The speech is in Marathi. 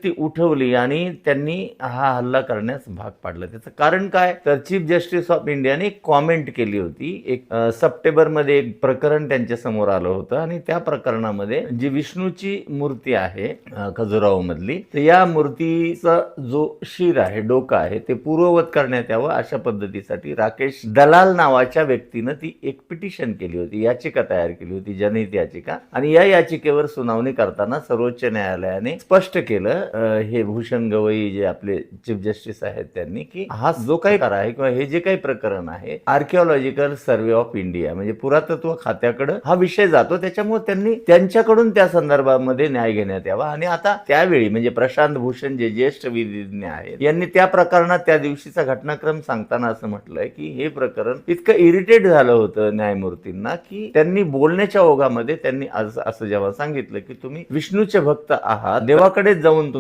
ती उठवली आणि त्यांनी हा हल्ला करण्यास भाग पाडलं. त्याचं कारण काय? तर चीफ जस्टिस ऑफ इंडियाने कॉमेंट केली होती. सप्टेंबरमध्ये एक प्रकरण त्यांच्या समोर आलं होतं आणि त्या प्रकरणामध्ये जी विष्णूची मूर्ती आहे खजुराहो मधली, तर या मूर्तीचा जो शिर आहे, डोकं आहे, ते पूर्ववत करण्यात यावं अशा पद्धतीसाठी राकेश दलाल नावाच्या व्यक्तीनं ती एक पिटिशन केली होती, याचिका तयार केली होती, जनहित याचिका. आणि या याचिकेवर सुनावणी करताना सर्वोच्च न्यायालयाने स्पष्ट केलं, हे भूषण गवई जे आपले चीफ जस्टिस आहेत त्यांनी, की हा जो काही प्रकार आहे किंवा हे जे काही प्रकरण आहे, आर्किओलॉजिकल सर्व्हे ऑफ इंडिया म्हणजे पुरातत्व खात्याकडे हा विषय जातो, त्याच्यामुळे त्यांनी त्यांच्याकडून त्या संदर्भामध्ये न्याय घेण्यात यावा. आणि आता त्यावेळी म्हणजे प्रशांत भूषण जे ज्येष्ठ विधिज्ञ आहेत यांनी त्या प्रकरणात त्या दिवशीचा घटनाक्रम सांगताना असं म्हटलंय की हे प्रकरण इतकं इरिटेट झालं होतं न्यायमूर्तींना की त्यांनी बोलण्याच्या ओघामध्ये त्यांनी असं जेव्हा सांगितलं की तुम्ही विष्णूचे भक्त आहात, देवाकडे जाऊन